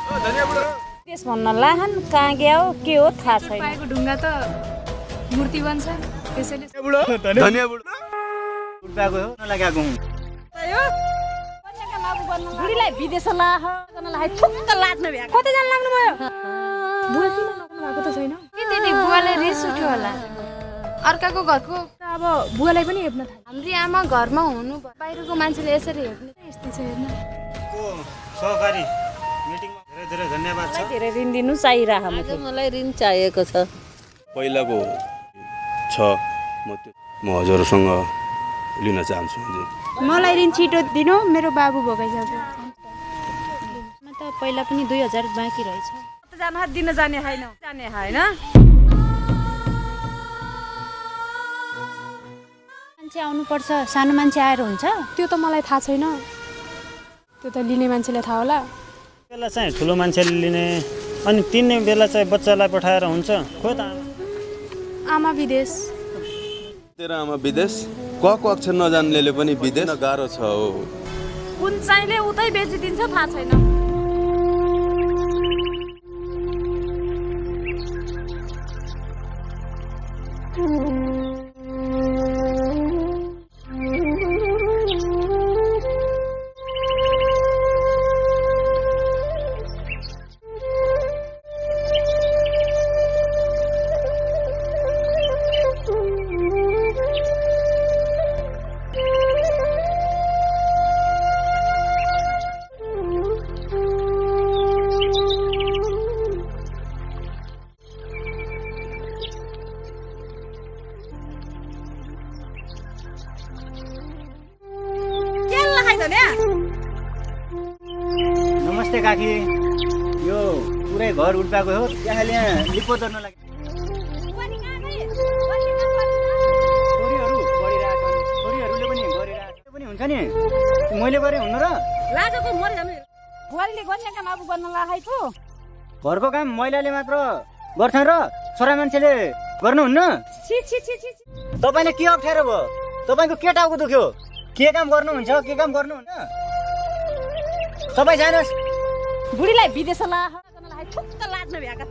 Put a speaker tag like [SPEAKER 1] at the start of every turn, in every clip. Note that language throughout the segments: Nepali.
[SPEAKER 1] त्यस भन्न लाहन कहाँ गयो के हो थाहा छैन।
[SPEAKER 2] पाएको ढुङ्गा त मूर्ति बन्छ त्यसैले
[SPEAKER 3] धनिया बुढो उठाएको हो नलागेको हुँ
[SPEAKER 1] बुढीलाई विदेश लाहनलाई ठुक्क लाज्न भ्या
[SPEAKER 2] कतिजना लाग्नु भयो बुवा किन लाग्नु भएको त छैन
[SPEAKER 4] के दिदी बुवाले रिस उठ्यो होला अर्काको घरको
[SPEAKER 2] अब बुवालाई पनि हेप्न थाल्यो
[SPEAKER 4] हाम्री आमा घरमा हुनु बाहिरको मान्छेले यसरी हेप्ने
[SPEAKER 2] यस्तै छ हेर्न
[SPEAKER 3] सहकारी मिटिङमा धेरै धेरै धन्यवाद छ।
[SPEAKER 1] धेरै ऋण दिनु चाहिरहेको
[SPEAKER 5] आज मलाई ऋण चाहिएको छ।
[SPEAKER 6] पहिलाको छ म हजुरसँग लिन चाहन्छु हजुर।
[SPEAKER 2] मलाई ऋण छिटो दिनु मेरो बाबु भोगाइसक्यो
[SPEAKER 4] म त पहिला पनि 2000 बाँकी रहेछ
[SPEAKER 1] कतिजना दिन जाने हैन हैन
[SPEAKER 4] मान्छे आउनुपर्छ सानो मान्छे आएर हुन्छ
[SPEAKER 2] त्यो त मलाई थाहा छैन त्यो त लिने मान्छेलाई थाहा होला
[SPEAKER 3] बेला चाहिँ ठुलो मान्छेले लिने अनि तिन्ने बेला चाहिँ बच्चालाई पठाएर हुन्छ खोइ त
[SPEAKER 2] आमा विदेश
[SPEAKER 6] तेरो आमा विदेश कको अक्षर नजान्नेले पनि विदेश गाह्रो छ हो।
[SPEAKER 1] कुन चाहिँले उतै बेचिदिन्छ थाहा छैन।
[SPEAKER 3] नमस्ते काकी यो पुरै घर उठाएको हो त्यहाँले लिपो गर्न लागि छोरीहरूले पनि गरिरहेको पनि हुन्छ नि मैले गरे हुनु र
[SPEAKER 1] लाजको मरि जानु बुहारीले गर्ने काम अब गर्न लागेको
[SPEAKER 3] घरको काम महिलाले मात्र गर्छ र छोरा मान्छेले गर्नुहुन्न।
[SPEAKER 1] छि छि छि छि
[SPEAKER 3] तपाईँले के अप्ठ्यारो भयो तपाईँको के टाउको दुख्यो के काम गर्नुहुन्छ के काम गर्नुहुन्न तपाईँ जानुहोस्
[SPEAKER 1] बुढीलाई विदेश लाहनलाई ठुक्क लाज्न भ्याका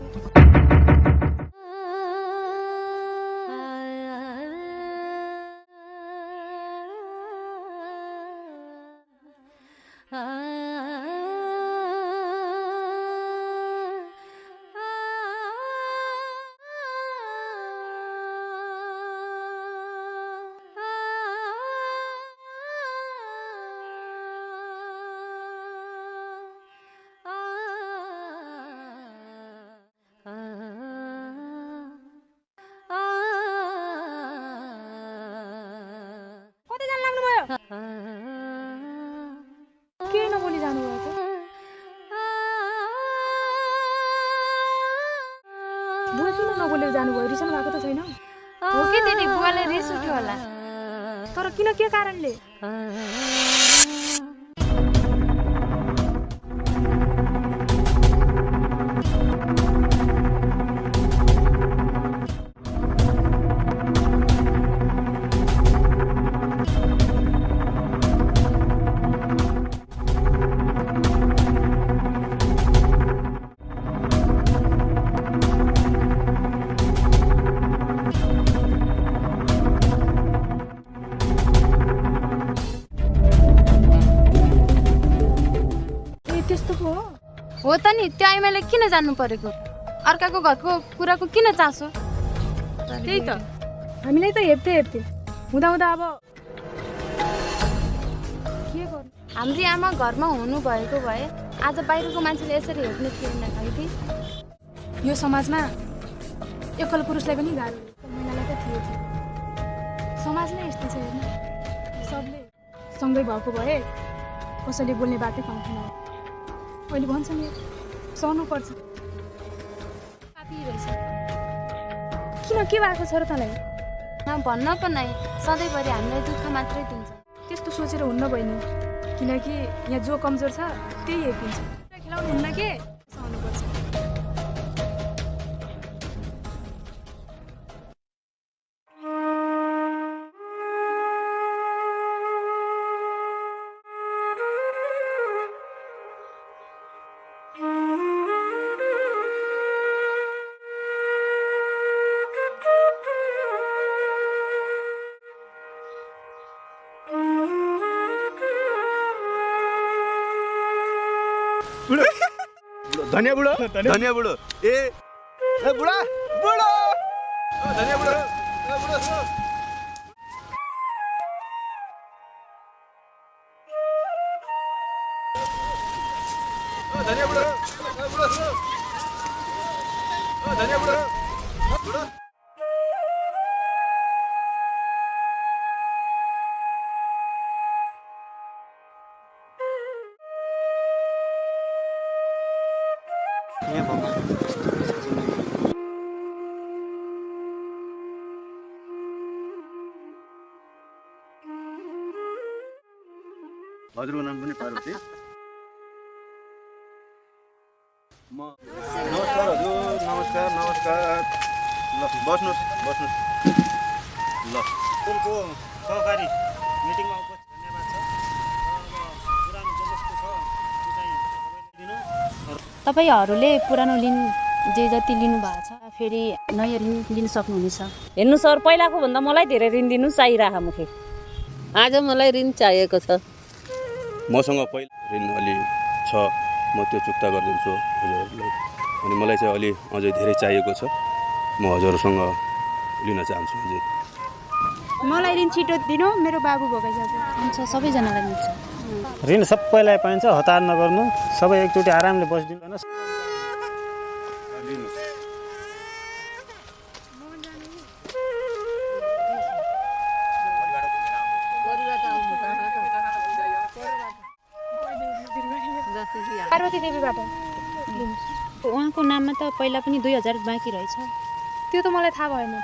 [SPEAKER 2] के नबोली जानुभयो त बुवा किन नबोलेर जानुभयो रिसाउनु भएको त छैन
[SPEAKER 4] हो कि दिदी बुवाले रिस उठ्यो होला
[SPEAKER 2] तर किन के कारणले
[SPEAKER 4] हो त नि त्यो आइमाले किन जान्नु परेको अर्काको घरको कुराको किन चासो
[SPEAKER 2] त्यही त हामीलाई त हेप्थे हुँदा हुँदा अब के गर्नु
[SPEAKER 4] हाम्री आमा घरमा हुनु भएको भए आज बाहिरको मान्छेले यसरी हेप्ने थिएन है
[SPEAKER 2] यो समाजमा एकल पुरुषलाई पनि गाह्रो महिलालाई त थियो समाज नै यस्तो छ हेर्नु सबले सँगै भएको भए कसैले बोल्ने बाटै पाउँथेन अहिले भन्छ नि सहनुपर्छ
[SPEAKER 4] रहेछ
[SPEAKER 2] किन के भएको छ र तँलाई
[SPEAKER 4] भन्न पो नै सधैँभरि हामीलाई दुःख मात्रै दिन्छ
[SPEAKER 2] त्यस्तो सोचेर हुन्न बहिनी किनकि यहाँ जो कमजोर छ त्यही हेपिन्छ खेलाउनु हुन्न के सहनुपर्छ
[SPEAKER 6] धनिया बुढो धनिया बुढो ए बुढा बुढो धनिया बुढो धनिया बुढो धनिया बुढो हजुरको नाम पनि पार्वती नमस्कार हजुर नमस्कार नमस्कार ल बस्नुहोस् बस्नुहोस् ल
[SPEAKER 3] स्कुलको सहकारी मिटिङमा उपस्थित धन्यवाद छ र अब पुरानो जो जस्तो छ त्यो चाहिँ तपाईँले दिनु
[SPEAKER 1] तपाईँहरूले पुरानो ऋण जे जति लिनुभएको छ फेरि नयाँ ऋण लिन सक्नुहुनेछ।
[SPEAKER 5] हेर्नु सर पहिलाको भन्दा मलाई धेरै ऋण दिनु चाहिरहेको मुखे आज मलाई ऋण चाहिएको छ।
[SPEAKER 6] मसँग पहिला ऋण अलि छ म त्यो चुक्ता गरिदिन्छु हजुरहरूलाई अनि मलाई चाहिँ अलि अझै धेरै चाहिएको छ म हजुरसँग लिन चाहन्छु अझै।
[SPEAKER 2] मलाई ऋण छिटो दिनु मेरो बाबु भोगाइसक्यो।
[SPEAKER 1] हुन्छ सबैजनालाई मिल्छ।
[SPEAKER 3] ऋण सबैलाई पाइन्छ हतार नगर्नु सबै एकचोटि आरामले बसिदिनु होइन
[SPEAKER 2] पार्वती देवीबाट
[SPEAKER 1] उहाँको नाममा त पहिला पनि 2000 बाँकी रहेछ।
[SPEAKER 2] त्यो त मलाई थाहा भएन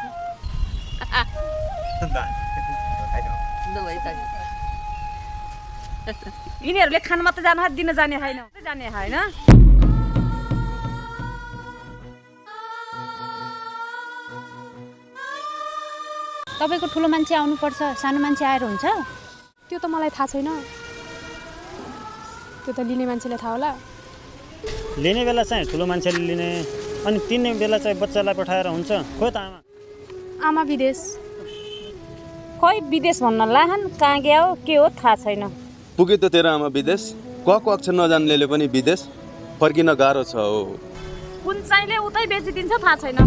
[SPEAKER 2] त।
[SPEAKER 1] यिनीहरूले खान मात्र जानु दिन जाने होइन तपाईँको ठुलो मान्छे आउनुपर्छ सानो मान्छे आएर हुन्छ?
[SPEAKER 2] त्यो त मलाई थाहा छैन। त्यो त लिने मान्छेलाई थाहा होला।
[SPEAKER 3] लिने बेला चाहिँ ठुलो मान्छेले लिने अनि तिन्ने बेला चाहिँ बच्चालाई पठाएर हुन्छ खोइ त आमा
[SPEAKER 2] आमा विदेश
[SPEAKER 1] खै विदेश भन्न लाहन कहाँ गयो के हो थाहा छैन।
[SPEAKER 6] पुगे त तेरो आमा विदेश कको अक्षर नजान्नेले पनि विदेश फर्किन गाह्रो छ हो।
[SPEAKER 1] कुन चाहिँले उतै बेचिदिन्छ थाहा छैन।